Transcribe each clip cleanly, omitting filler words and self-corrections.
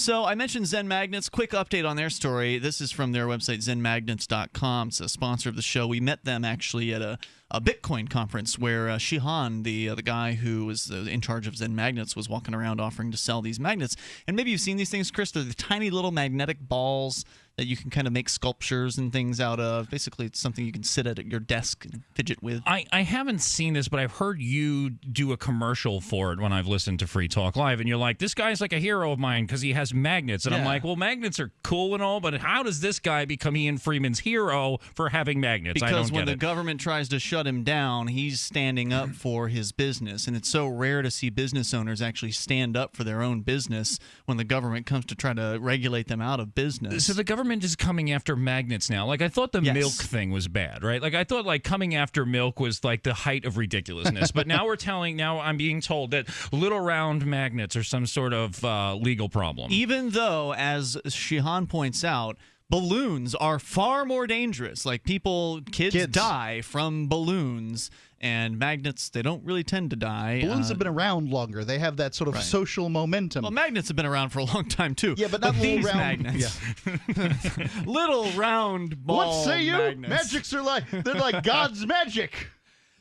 So I mentioned Zen Magnets. Quick update on their story. This is from their website, zenmagnets.com. It's a sponsor of the show. We met them actually at a Bitcoin conference where Shihan, the guy who was in charge of Zen Magnets, was walking around offering to sell these magnets. And maybe you've seen these things, Chris. They're the tiny little magnetic balls that you can kind of make sculptures and things out of. Basically, it's something you can sit at your desk and fidget with. I haven't seen this, but I've heard you do a commercial for it when I've listened to Free Talk Live, and you're like, this guy's like a hero of mine because he has magnets. And I'm like, well, magnets are cool and all, but how does this guy become Ian Freeman's hero for having magnets? Because I don't when get the government tries to shut him down, he's standing up for his business. And it's so rare to see business owners actually stand up for their own business when the government comes to try to regulate them out of business. So the government is coming after magnets now. Like, I thought the milk thing was bad, right? Like, I thought, like, coming after milk was, like, the height of ridiculousness. But now I'm being told that little round magnets are some sort of legal problem. Even though, as Shihan points out, balloons are far more dangerous. Like, kids die from balloons. And magnets, they don't really tend to die. Balloons have been around longer. They have that sort of social momentum. Well, magnets have been around for a long time, too. Yeah, but not little these round magnets. Yeah. Little round ball What say you? magnets. Magics are they're like God's magic.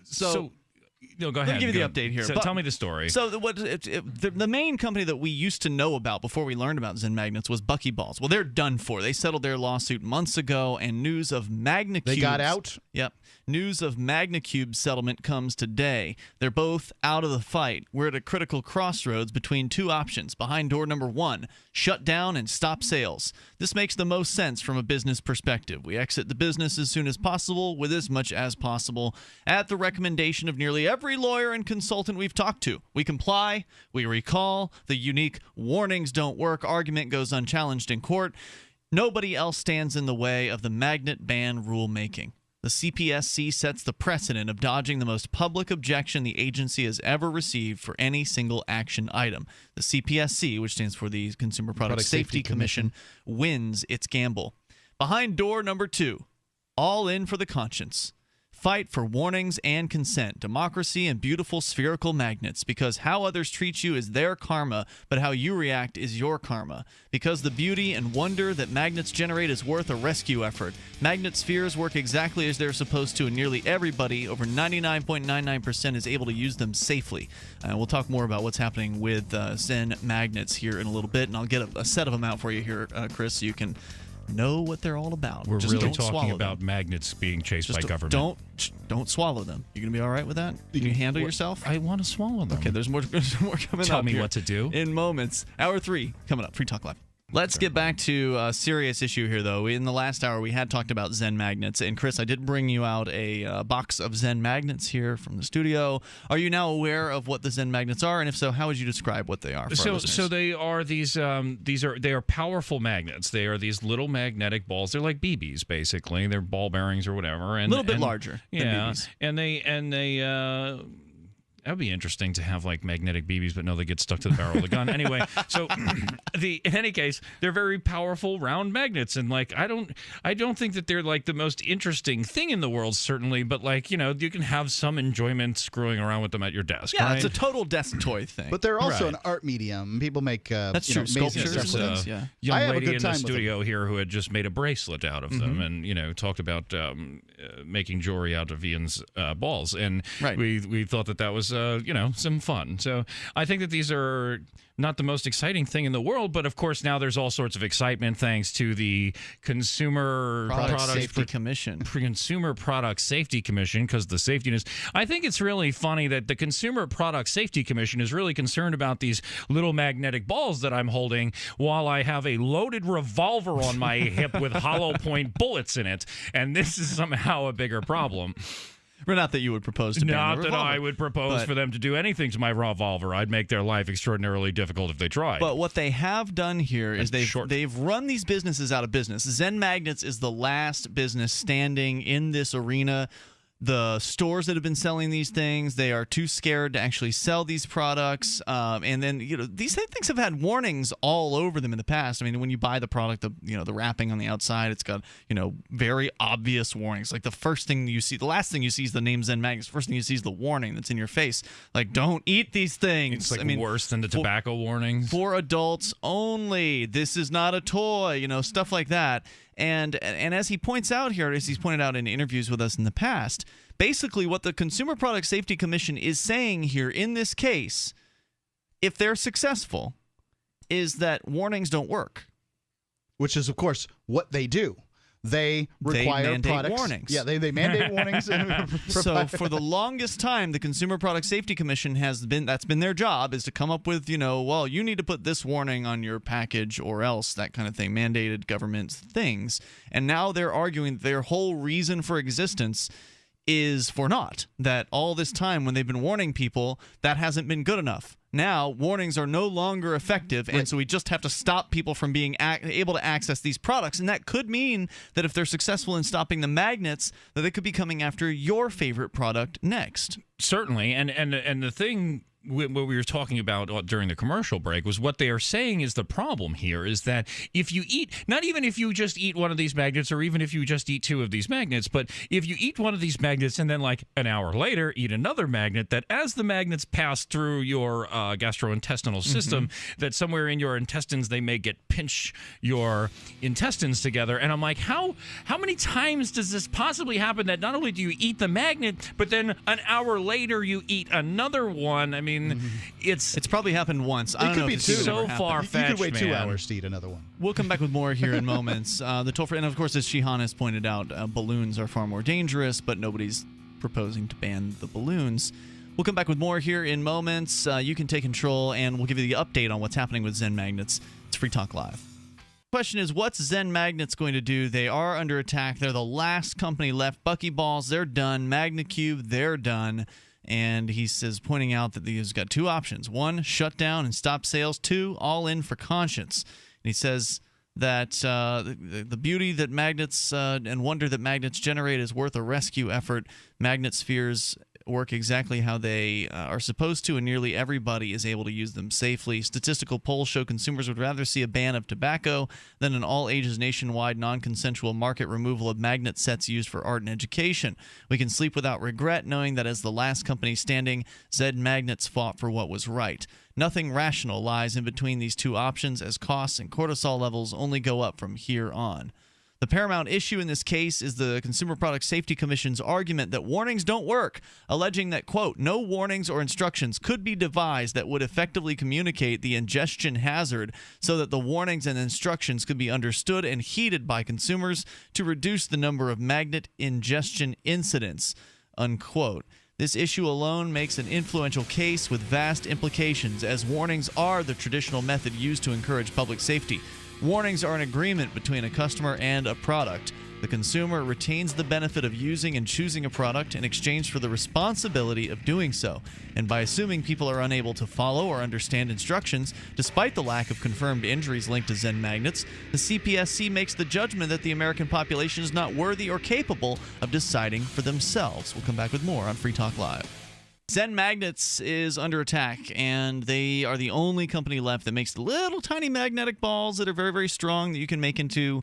So no, go ahead. Let me give you the update here. So tell me the story. So the main company that we used to know about before we learned about Zen Magnets was Buckyballs. Well, they're done for. They settled their lawsuit months ago, and news of Magnacube. They got out? Yep. News of Magnacube settlement comes today. They're both out of the fight. We're at a critical crossroads between two options. Behind door number 1, shut down and stop sales. This makes the most sense from a business perspective. We exit the business as soon as possible with as much as possible at the recommendation of nearly every lawyer and consultant we've talked to. We comply. We recall. The unique warnings don't work argument goes unchallenged in court. Nobody else stands in the way of the magnet ban rulemaking. The CPSC sets the precedent of dodging the most public objection the agency has ever received for any single action item. The CPSC, which stands for the Consumer Product Safety Commission, wins its gamble. Behind door number 2, all in for the conscience. Fight for warnings and consent, democracy, and beautiful spherical magnets, because how others treat you is their karma, but how you react is your karma. Because the beauty and wonder that magnets generate is worth a rescue effort. Magnet spheres work exactly as they're supposed to, and nearly everybody, over 99.99%, is able to use them safely. We'll talk more about what's happening with Zen Magnets here in a little bit, and I'll get a set of them out for you here, Chris, so you can know what they're all about. We're Just really don't talking swallow about them. magnets being chased by government. Don't swallow them. You gonna be all right with that? Can you handle yourself? I want to swallow them. Okay, there's more coming up. Tell me here what to do. in moments. Hour 3 coming up. Free Talk Live. Let's get back to a serious issue here, though. In the last hour, we had talked about Zen Magnets. And, Chris, I did bring you out a box of Zen Magnets here from the studio. Are you now aware of what the Zen Magnets are? And if so, how would you describe what they are for our listeners? So they are they are powerful magnets. They are these little magnetic balls. They're like BBs, basically. They're ball bearings or whatever. And, a little bit larger than BBs. And they that would be interesting to have like magnetic BBs, but no, they get stuck to the barrel of the gun. Anyway, so in any case, they're very powerful round magnets, and like I don't think that they're like the most interesting thing in the world, certainly, but like you can have some enjoyment screwing around with them at your desk. Yeah, right? it's a total desk toy thing. But they're also an art medium. People make that's true. amazing Sculptures stuff with and things. them. Yeah. I Young have a lady good in the time with studio here who had just made a bracelet out of them, and talked about making jewelry out of Ian's balls, and we thought that was some fun. So I think that these are not the most exciting thing in the world, but of course now there's all sorts of excitement thanks to the Consumer Product Safety Commission. Consumer Product Safety Commission, because the safetiness. I think it's really funny that the Consumer Product Safety Commission is really concerned about these little magnetic balls that I'm holding while I have a loaded revolver on my hip with hollow point bullets in it, and this is somehow a bigger problem. Well, not that you would propose to ban the Not that revolver, I would propose for them to do anything to my revolver. I'd make their life extraordinarily difficult if they tried. But what they have done here is they've run these businesses out of business. Zen Magnets is the last business standing in this arena. the stores that have been selling these things, they are too scared to actually sell these products. And then, these things have had warnings all over them in the past. I mean, when you buy the product, the wrapping on the outside, it's got, very obvious warnings. Like the first thing you see, the last thing you see is the name Zen Magnets. First thing you see is the warning that's in your face. Like, don't eat these things. It's worse than the tobacco warnings. For adults only. This is not a toy, stuff like that. And as he points out here, as he's pointed out in interviews with us in the past, basically what the Consumer Product Safety Commission is saying here in this case, if they're successful, is that warnings don't work. Which is, of course, what they do. They require mandate products. warnings. Yeah, they mandate warnings. So for the longest time, the Consumer Product Safety Commission that's been their job, is to come up with, well, you need to put this warning on your package or else, that kind of thing, mandated government things. And now they're arguing their whole reason for existence is for naught. That all this time when they've been warning people, that hasn't been good enough. Now, warnings are no longer effective, and so we just have to stop people from being able to access these products. And that could mean that if they're successful in stopping the magnets, that they could be coming after your favorite product next. Certainly, and the thing what we were talking about during the commercial break was what they are saying is the problem here is that if you eat, not even if you just eat one of these magnets or even if you just eat two of these magnets, but if you eat one of these magnets and then like an hour later eat another magnet, that as the magnets pass through your gastrointestinal system, that somewhere in your intestines they may pinch your intestines together. And I'm like, how many times does this possibly happen that not only do you eat the magnet, but then an hour later you eat another one? I mean, it's probably happened once. I don't know if it's so far-fetched. You could wait 2 hours to eat another one. We'll come back with more here in moments. The toll-free, and of course, as Shihan has pointed out, balloons are far more dangerous, but nobody's proposing to ban the balloons. We'll come back with more here in moments. You can take control, and we'll give you the update on what's happening with Zen Magnets. It's Free Talk Live. Question is, what's Zen Magnets going to do? They are under attack. They're the last company left. Buckyballs, they're done. MagnaCube, they're done. And he says, pointing out that he's got two options. One, shut down and stop sales. Two, all in for conscience. And he says that the beauty that magnets and wonder that magnets generate is worth a rescue effort. Magnet spheres work exactly how they are supposed to, and nearly everybody is able to use them safely. Statistical polls show consumers would rather see a ban of tobacco than an all-ages nationwide non-consensual market removal of magnet sets used for art and education. We can sleep without regret knowing that as the last company standing, Zen Magnets fought for what was right. Nothing rational lies in between these two options, as costs and cortisol levels only go up from here on. The paramount issue in this case is the Consumer Product Safety Commission's argument that warnings don't work, alleging that, quote, no warnings or instructions could be devised that would effectively communicate the ingestion hazard so that the warnings and instructions could be understood and heeded by consumers to reduce the number of magnet ingestion incidents, unquote. This issue alone makes an influential case with vast implications, as warnings are the traditional method used to encourage public safety. Warnings are an agreement between a customer and a product. The consumer retains the benefit of using and choosing a product in exchange for the responsibility of doing so. And by assuming people are unable to follow or understand instructions, despite the lack of confirmed injuries linked to Zen Magnets, the CPSC makes the judgment that the American population is not worthy or capable of deciding for themselves. We'll come back with more on Free Talk Live. Zen Magnets is under attack, and they are the only company left that makes the little tiny magnetic balls that are very, very strong that you can make into,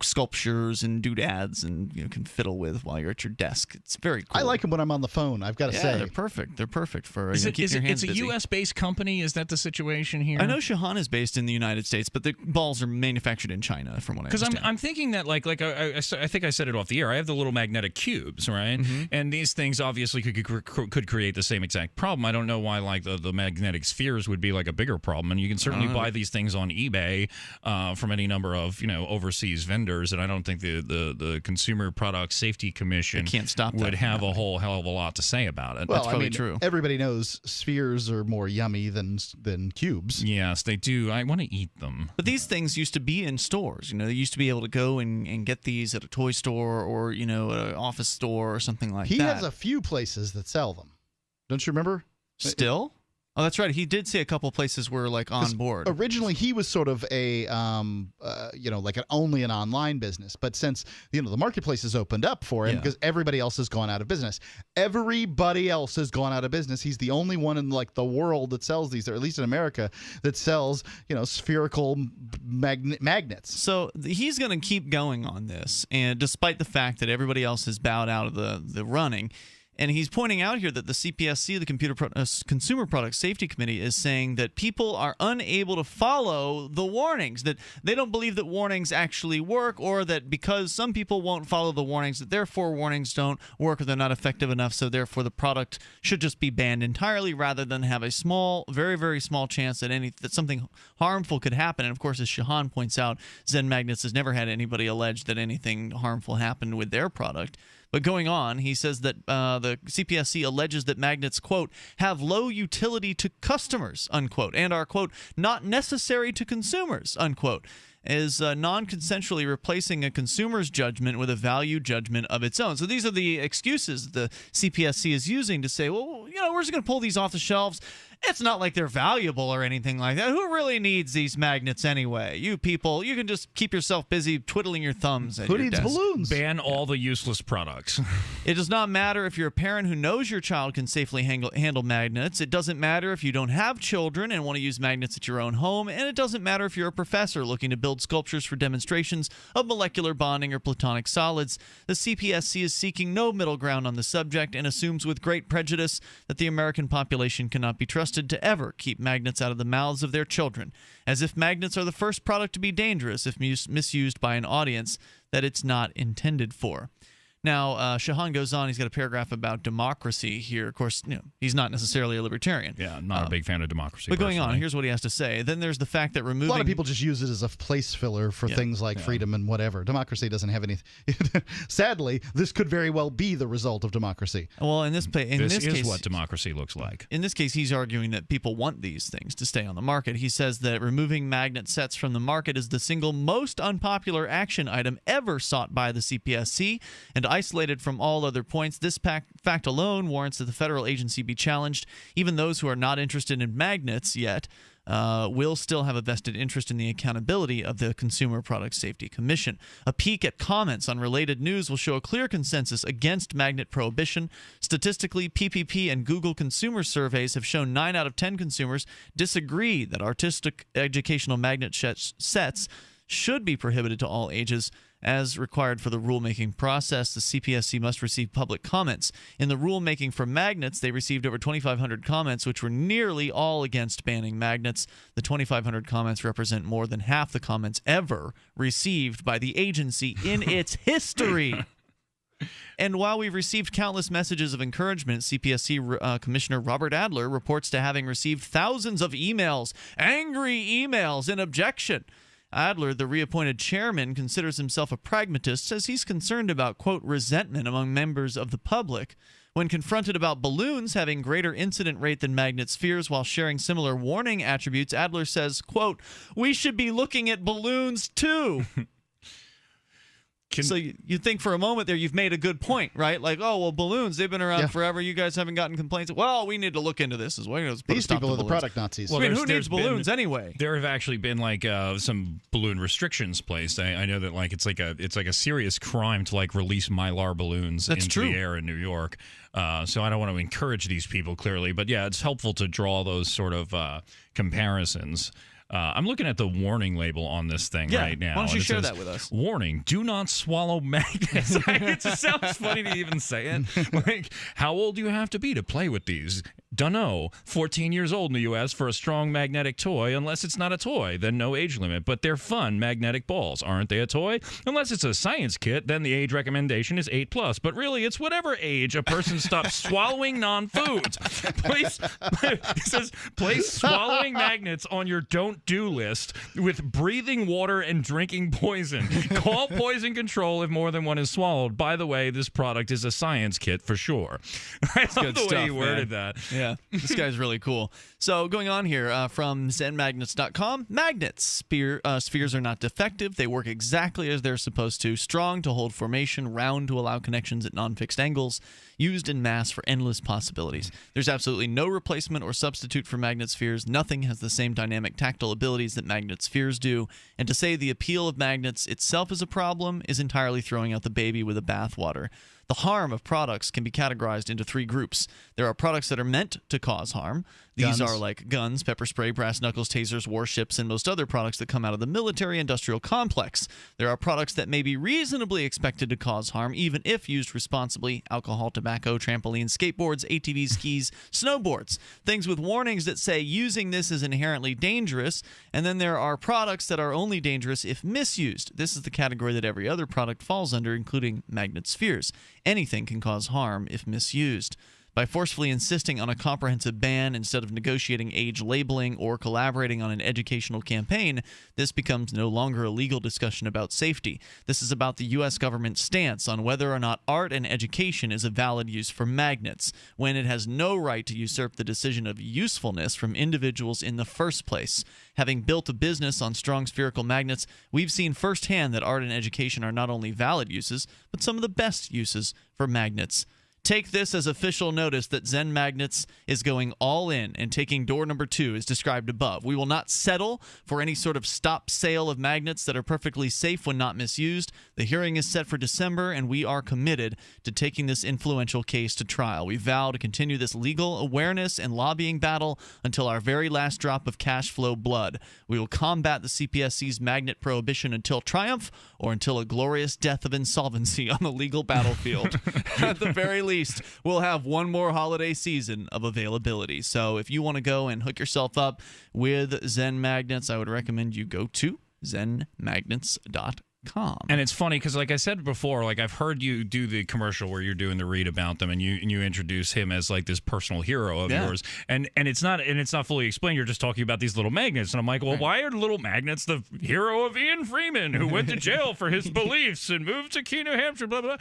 sculptures and doodads and can fiddle with while you're at your desk. It's very cool. I like them when I'm on the phone, I've got to say. They're perfect. They're perfect for keeping your hands busy. It's a U.S.-based company? Is that the situation here? I know Shihan is based in the United States, but the balls are manufactured in China, from what I understand. Because I'm thinking that, I think I said it off the air, I have the little magnetic cubes, right? Mm-hmm. And these things obviously could create the same exact problem. I don't know why the magnetic spheres would be like a bigger problem. And you can certainly buy these things on eBay from any number of overseas vendors. And I don't think the Consumer Product Safety Commission would have a whole hell of a lot to say about it. Well, That's probably true. Everybody knows spheres are more yummy than cubes. Yes, they do. I want to eat them. But these things used to be in stores. They used to be able to go and get these at a toy store or an office store or something like that. He has a few places that sell them. Don't you remember? Still? Oh, that's right. He did say a couple places were like on board. Originally, he was sort of a, like only an online business. But since, the marketplace has opened up for him because everybody else has gone out of business. Everybody else has gone out of business. He's the only one in like the world that sells these, or at least in America, that sells, spherical magnets. So he's going to keep going on this, and despite the fact that everybody else has bowed out of the running. And he's pointing out here that the CPSC, the Consumer Product Safety Committee, is saying that people are unable to follow the warnings, that they don't believe that warnings actually work, or that because some people won't follow the warnings, that therefore warnings don't work or they're not effective enough, so therefore the product should just be banned entirely rather than have a small, very, very small chance that something harmful could happen. And of course, as Shahan points out, Zen Magnets has never had anybody allege that anything harmful happened with their product. But going on, he says that the CPSC alleges that magnets, quote, have low utility to customers, unquote, and are, quote, not necessary to consumers, unquote, is non-consensually replacing a consumer's judgment with a value judgment of its own. So these are the excuses the CPSC is using to say, well, we're just going to pull these off the shelves. It's not like they're valuable or anything like that. Who really needs these magnets anyway? You people, you can just keep yourself busy twiddling your thumbs at your desk. Who needs balloons? Ban all the useless products. It does not matter if you're a parent who knows your child can safely handle magnets. It doesn't matter if you don't have children and want to use magnets at your own home. And it doesn't matter if you're a professor looking to build sculptures for demonstrations of molecular bonding or platonic solids. The CPSC is seeking no middle ground on the subject and assumes with great prejudice that the American population cannot be trusted to ever keep magnets out of the mouths of their children, as if magnets are the first product to be dangerous if misused by an audience that it's not intended for. Now, Shahan goes on. He's got a paragraph about democracy here. Of course, he's not necessarily a libertarian. Yeah, not a big fan of democracy. But going on, here's what he has to say. Then there's the fact that removing... A lot of people just use it as a place filler for things like freedom and whatever. Democracy doesn't have any... Sadly, this could very well be the result of democracy. Well, this is case, what democracy looks like. In this case, he's arguing that people want these things to stay on the market. He says that removing magnet sets from the market is the single most unpopular action item ever sought by the CPSC, and isolated from all other points, this fact alone warrants that the federal agency be challenged. Even those who are not interested in magnets yet will still have a vested interest in the accountability of the Consumer Product Safety Commission. A peek at comments on related news will show a clear consensus against magnet prohibition. Statistically, PPP and Google consumer surveys have shown 9 out of 10 consumers disagree that artistic educational magnet sets should be prohibited to all ages. As required for the rulemaking process, the CPSC must receive public comments. In the rulemaking for magnets, they received over 2,500 comments, which were nearly all against banning magnets. The 2,500 comments represent more than half the comments ever received by the agency in its history. And while we've received countless messages of encouragement, CPSC Commissioner Robert Adler reports to having received thousands of emails, angry emails, in objection. Adler, the reappointed chairman, considers himself a pragmatist, says he's concerned about, quote, resentment among members of the public. When confronted about balloons having greater incident rate than magnet spheres while sharing similar warning attributes, Adler says, quote, we should be looking at balloons too. So you think for a moment there you've made a good point, right? Like, oh, well, balloons, they've been around forever. You guys haven't gotten complaints. Well, we need to look into this as well. These people are the product Nazis. Well, who needs balloons anyway? There have actually been like some balloon restrictions placed. I know that like it's like a serious crime to like release Mylar balloons into the air in New York. So I don't want to encourage these people clearly, but yeah, it's helpful to draw those sort of comparisons. I'm looking at the warning label on this thing right now. Why don't you share that with us? Warning, do not swallow magnets. It just sounds funny to even say it. Like, how old do you have to be to play with these? Dunno. 14 years old in the U.S. for a strong magnetic toy. Unless it's not a toy, then no age limit. But they're fun magnetic balls. Aren't they a toy? Unless it's a science kit, then the age recommendation is 8+. But really, it's whatever age a person stops swallowing non-foods. It says, place swallowing magnets on your don't do list with breathing water and drinking poison. Call poison control if more than one is swallowed. By the way, this product is a science kit for sure. I love the way he worded that. Yeah. Yeah, this guy's really cool. So going on here from ZenMagnets.com, magnets. Spheres are not defective. They work exactly as they're supposed to. Strong to hold formation, round to allow connections at non-fixed angles, used in mass for endless possibilities. There's absolutely no replacement or substitute for magnet spheres. Nothing has the same dynamic tactile abilities that magnet spheres do. And to say the appeal of magnets itself is a problem is entirely throwing out the baby with the bathwater. The harm of products can be categorized into 3 groups. There are products that are meant to cause harm. These are like guns, pepper spray, brass knuckles, tasers, warships, and most other products that come out of the military-industrial complex. There are products that may be reasonably expected to cause harm, even if used responsibly. Alcohol, tobacco, trampolines, skateboards, ATVs, skis, snowboards. Things with warnings that say using this is inherently dangerous. And then there are products that are only dangerous if misused. This is the category that every other product falls under, including magnet spheres. Anything can cause harm if misused. By forcefully insisting on a comprehensive ban instead of negotiating age labeling or collaborating on an educational campaign, this becomes no longer a legal discussion about safety. This is about the U.S. government's stance on whether or not art and education is a valid use for magnets, when it has no right to usurp the decision of usefulness from individuals in the first place. Having built a business on strong spherical magnets, we've seen firsthand that art and education are not only valid uses, but some of the best uses for magnets. Take this as official notice that Zen Magnets is going all in and taking door number 2 as described above. We will not settle for any sort of stop sale of magnets that are perfectly safe when not misused. The hearing is set for December, and we are committed to taking this influential case to trial. We vow to continue this legal awareness and lobbying battle until our very last drop of cash flow blood. We will combat the CPSC's magnet prohibition until triumph or until a glorious death of insolvency on the legal battlefield. At the very least, we'll have one more holiday season of availability. So if you want to go and hook yourself up with Zen Magnets, I would recommend you go to zenmagnets.com. And it's funny because, like I said before, like I've heard you do the commercial where you're doing the read about them, and you introduce him as like this personal hero of yours, and it's not fully explained. You're just talking about these little magnets, and I'm like, well, why are little magnets the hero of Ian Freeman, who went to jail for his beliefs and moved to Keene, New Hampshire, blah blah.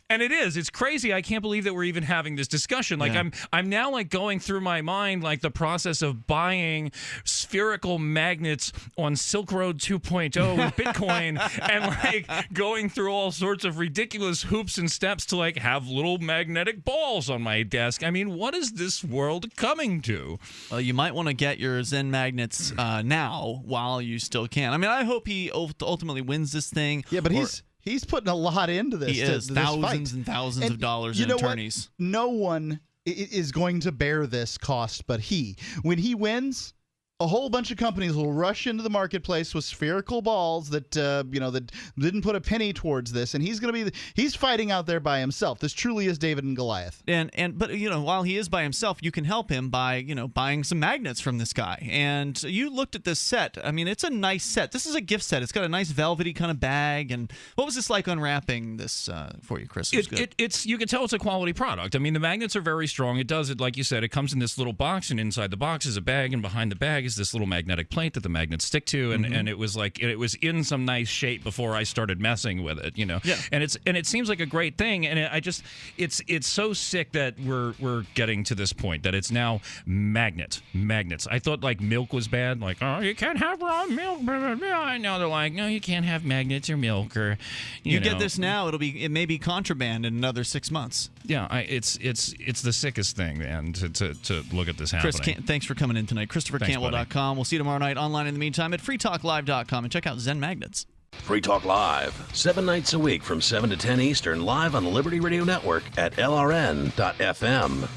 And it's crazy. I can't believe that we're even having this discussion. Like I'm now like going through my mind like the process of buying spherical magnets on Silk Road 2.0 with Bitcoin and like going through all sorts of ridiculous hoops and steps to like have little magnetic balls on my desk. I mean, what is this world coming to? Well, you might want to get your Zen Magnets now while you still can. I mean, I hope he ultimately wins this thing. Yeah, but he's putting a lot into this. He is thousands and thousands of dollars in attorneys. What? No one is going to bear this cost but he. When he wins, a whole bunch of companies will rush into the marketplace with spherical balls that that didn't put a penny towards this, and he's fighting out there by himself. This truly is David and Goliath. But while he is by himself, you can help him by buying some magnets from this guy. And you looked at this set. I mean, it's a nice set. This is a gift set. It's got a nice velvety kind of bag. And what was this like unwrapping this for you, Chris? You can tell it's a quality product. I mean, the magnets are very strong. It does it like you said. It comes in this little box, and inside the box is a bag, and behind the bag is this little magnetic plate that the magnets stick to, and it was like it was in some nice shape before I started messing with it, Yeah. And it seems like a great thing, and it's so sick that we're getting to this point that it's now magnets. I thought like milk was bad, like you can't have raw milk. I know they're like no, you can't have magnets or milk or you get this now. It may be contraband in another 6 months. Yeah, it's the sickest thing, man, to look at this happening. Chris, thanks for coming in tonight. ChristopherCantwell.com. We'll see you tomorrow night online in the meantime at freetalklive.com and check out Zen Magnets. Free Talk Live, 7 nights a week from 7 to 10 Eastern, live on the Liberty Radio Network at LRN.FM.